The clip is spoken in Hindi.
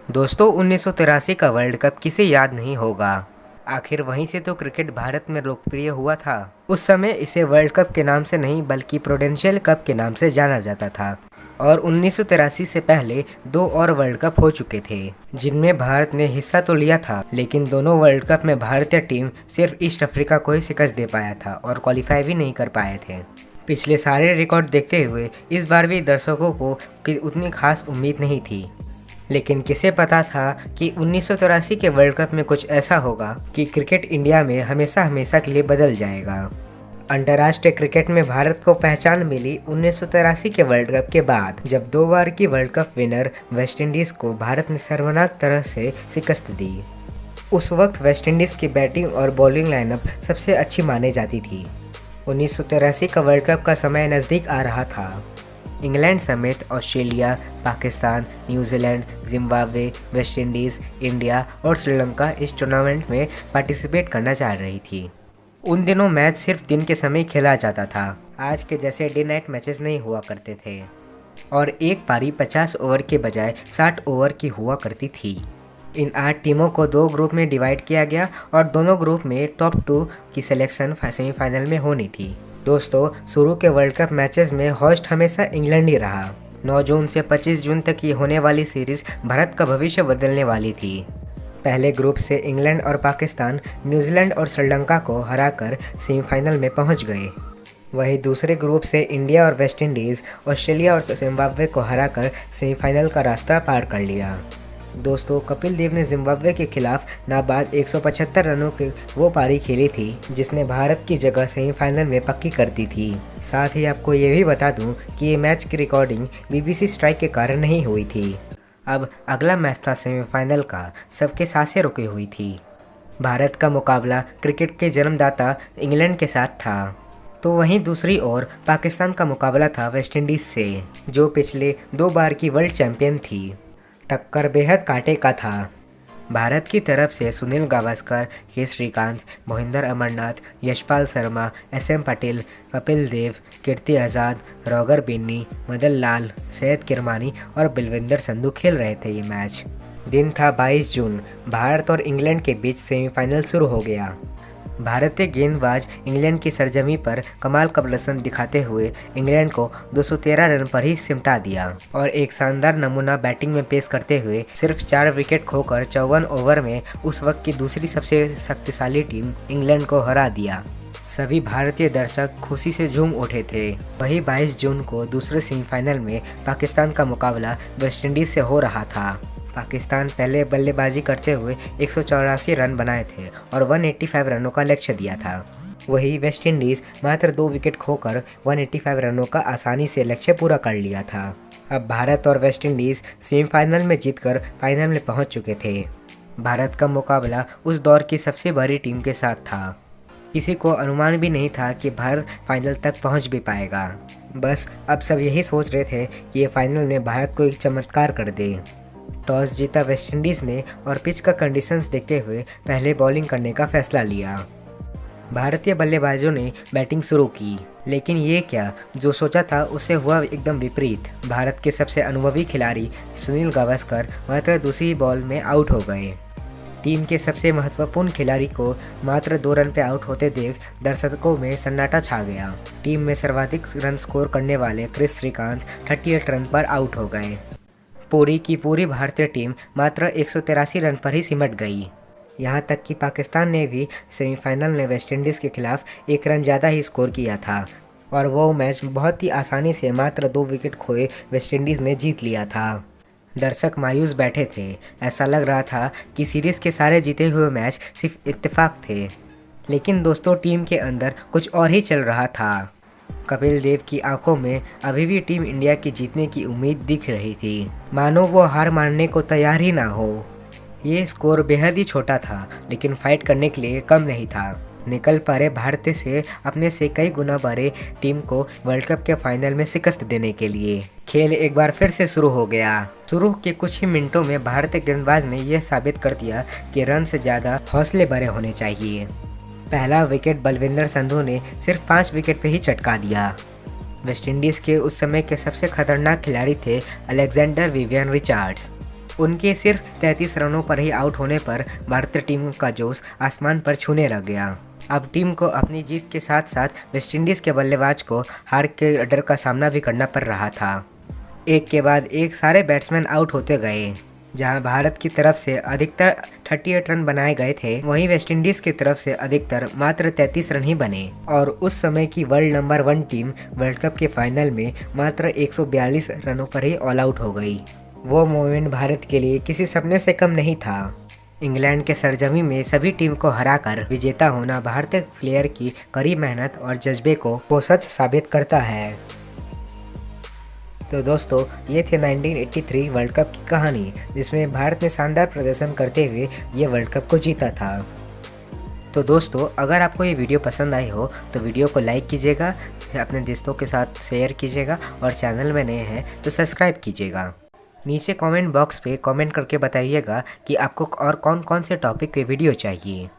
दोस्तों 1983 का वर्ल्ड कप किसे याद नहीं होगा। आखिर वहीं से तो क्रिकेट भारत में लोकप्रिय हुआ था। उस समय इसे वर्ल्ड कप के नाम से नहीं बल्कि प्रूडेंशियल कप के नाम से जाना जाता था। और 1983 से पहले दो और वर्ल्ड कप हो चुके थे जिनमें भारत ने हिस्सा तो लिया था, लेकिन दोनों वर्ल्ड कप में भारतीय टीम सिर्फ ईस्ट अफ्रीका को ही शिकस्त दे पाया था और क्वालिफाई भी नहीं कर पाए थे। पिछले सारे रिकॉर्ड देखते हुए इस बार भी दर्शकों को उतनी खास उम्मीद नहीं थी, लेकिन किसे पता था कि 1983 के वर्ल्ड कप में कुछ ऐसा होगा कि क्रिकेट इंडिया में हमेशा हमेशा के लिए बदल जाएगा। अंतर्राष्ट्रीय क्रिकेट में भारत को पहचान मिली 1983 के वर्ल्ड कप के बाद, जब 2 बार की वर्ल्ड कप विनर वेस्टइंडीज़ को भारत ने शर्मनाक तरह से शिकस्त दी। उस वक्त वेस्टइंडीज़ की बैटिंग और बॉलिंग लाइनअप सबसे अच्छी मानी जाती थी। 1983 का वर्ल्ड कप का समय नज़दीक आ रहा था। इंग्लैंड समेत Australia, Pakistan, New Zealand, Zimbabwe, West Indies, India और श्रीलंका इस टूर्नामेंट में पार्टिसिपेट करना चाह रही थी। उन दिनों मैच सिर्फ दिन के समय खेला जाता था। आज के जैसे डे नाइट मैचेस नहीं हुआ करते थे और एक पारी 50 ओवर के बजाय 60 ओवर की हुआ करती थी। इन 8 टीमों को 2 ग्रुप में डिवाइड किया गया और दोनों ग्रुप में टॉप 2 की सिलेक्शन सेमीफाइनल में होनी थी। दोस्तों, शुरू के वर्ल्ड कप मैचेस में होस्ट हमेशा इंग्लैंड ही रहा। 9 जून से 25 जून तक ये होने वाली सीरीज भारत का भविष्य बदलने वाली थी। पहले ग्रुप से इंग्लैंड और पाकिस्तान न्यूजीलैंड और श्रीलंका को हराकर सेमीफाइनल में पहुंच गए। वहीं दूसरे ग्रुप से इंडिया और वेस्ट इंडीज़, ऑस्ट्रेलिया और जिम्बाब्वे को हराकर सेमीफाइनल का रास्ता पार कर लिया। दोस्तों, कपिल देव ने जिम्बाब्वे के खिलाफ नाबाद 175 रनों की वो पारी खेली थी जिसने भारत की जगह सेमीफाइनल में पक्की कर दी थी। साथ ही आपको ये भी बता दूं कि ये मैच की रिकॉर्डिंग BBC स्ट्राइक के कारण नहीं हुई थी। अब अगला मैच था सेमीफाइनल का, सबके सांसें रुकी हुई थी। भारत का मुकाबला क्रिकेट के जन्मदाता इंग्लैंड के साथ था, तो वहीं दूसरी ओर पाकिस्तान का मुकाबला था वेस्ट इंडीज़ से, जो पिछले 2 बार की वर्ल्ड चैंपियन थी। टक्कर बेहद कांटे का था। भारत की तरफ से सुनील गावस्कर, के श्रीकांत, मोहिंदर अमरनाथ, यशपाल शर्मा, SM पटेल, कपिल देव, कीर्ति आज़ाद, रॉगर बिन्नी, मदन लाल, सैयद किरमानी और बलविंदर संधू खेल रहे थे ये मैच। दिन था 22 जून। भारत और इंग्लैंड के बीच सेमीफाइनल शुरू हो गया। भारतीय गेंदबाज इंग्लैंड की सरजमी पर कमाल का प्रदर्शन दिखाते हुए इंग्लैंड को 213 रन पर ही सिमटा दिया और एक शानदार नमूना बैटिंग में पेश करते हुए सिर्फ 4 विकेट खोकर 54 ओवर में उस वक्त की दूसरी सबसे शक्तिशाली टीम इंग्लैंड को हरा दिया। सभी भारतीय दर्शक खुशी से झूम उठे थे। वही 22 जून को दूसरे सेमीफाइनल में पाकिस्तान का मुकाबला वेस्टइंडीज़ से हो रहा था। पाकिस्तान पहले बल्लेबाजी करते हुए 184 रन बनाए थे और 185 रनों का लक्ष्य दिया था। वही वेस्ट इंडीज़ मात्र 2 विकेट खोकर 185 रनों का आसानी से लक्ष्य पूरा कर लिया था। अब भारत और वेस्ट इंडीज़ सेमीफाइनल में जीतकर फाइनल में पहुंच चुके थे। भारत का मुकाबला उस दौर की सबसे बड़ी टीम के साथ था। किसी को अनुमान भी नहीं था कि भारत फाइनल तक पहुंच भी पाएगा। बस अब सब यही सोच रहे थे कि ये फाइनल में भारत को एक चमत्कार कर दे। टॉस जीता वेस्टइंडीज़ ने और पिच का कंडीशंस देखते हुए पहले बॉलिंग करने का फैसला लिया। भारतीय बल्लेबाजों ने बैटिंग शुरू की, लेकिन ये क्या, जो सोचा था उससे हुआ एकदम विपरीत। भारत के सबसे अनुभवी खिलाड़ी सुनील गावस्कर मात्र दूसरी बॉल में आउट हो गए। टीम के सबसे महत्वपूर्ण खिलाड़ी को मात्र 2 रन पे आउट होते देख दर्शकों में सन्नाटा छा गया। टीम में सर्वाधिक रन स्कोर करने वाले क्रिस श्रीकांत 38 रन पर आउट हो गए। पूरी की पूरी भारतीय टीम मात्र 183 रन पर ही सिमट गई। यहाँ तक कि पाकिस्तान ने भी सेमीफाइनल में वेस्टइंडीज़ के खिलाफ 1 रन ज़्यादा ही स्कोर किया था और वो मैच बहुत ही आसानी से मात्र 2 विकेट खोए वेस्टइंडीज़ ने जीत लिया था। दर्शक मायूस बैठे थे। ऐसा लग रहा था कि सीरीज़ के सारे जीते हुए मैच सिर्फ इत्तेफाक थे, लेकिन दोस्तों टीम के अंदर कुछ और ही चल रहा था। कपिल देव की आंखों में अभी भी टीम इंडिया की जीतने की उम्मीद दिख रही थी, मानो वो हार मानने को तैयार ही ना हो। ये स्कोर बेहद ही छोटा था, लेकिन फाइट करने के लिए कम नहीं था। निकल पड़े भारत से अपने से कई गुना बड़े टीम को वर्ल्ड कप के फाइनल में शिकस्त देने के लिए। खेल एक बार फिर से शुरू हो गया। शुरू के कुछ ही मिनटों में भारतीय गेंदबाज ने यह साबित कर दिया कि रन से ज़्यादा हौसले भरे होने चाहिए। पहला विकेट बलविंदर संधू ने सिर्फ 5 विकेट पे ही चटका दिया। वेस्टइंडीज़ के उस समय के सबसे खतरनाक खिलाड़ी थे अलेक्जेंडर विवियन रिचर्ड्स। उनके सिर्फ 33 रनों पर ही आउट होने पर भारतीय टीम का जोश आसमान पर छूने लग गया। अब टीम को अपनी जीत के साथ साथ वेस्टइंडीज़ के बल्लेबाज को हार के डर का सामना भी करना पड़ रहा था। एक के बाद एक सारे बैट्समैन आउट होते गए। जहां भारत की तरफ से अधिकतर 38 रन बनाए गए थे, वहीं वेस्टइंडीज़ की तरफ से अधिकतर मात्र 33 रन ही बने और उस समय की world number 1 team world cup के फाइनल में मात्र 142 रनों पर ही ऑल आउट हो गई। वो मोमेंट भारत के लिए किसी सपने से कम नहीं था। इंग्लैंड के सरजमी में सभी टीम को हराकर विजेता होना भारतीय प्लेयर की कड़ी मेहनत और जज्बे को सच साबित करता है। तो दोस्तों, ये थे 1983 वर्ल्ड कप की कहानी, जिसमें भारत ने शानदार प्रदर्शन करते हुए ये वर्ल्ड कप को जीता था। तो दोस्तों, अगर आपको ये वीडियो पसंद आई हो तो वीडियो को लाइक कीजिएगा, अपने दोस्तों के साथ शेयर कीजिएगा और चैनल में नए हैं तो सब्सक्राइब कीजिएगा। नीचे कमेंट बॉक्स पे कमेंट करके बताइएगा कि आपको और कौन कौन से टॉपिक पे वीडियो चाहिए।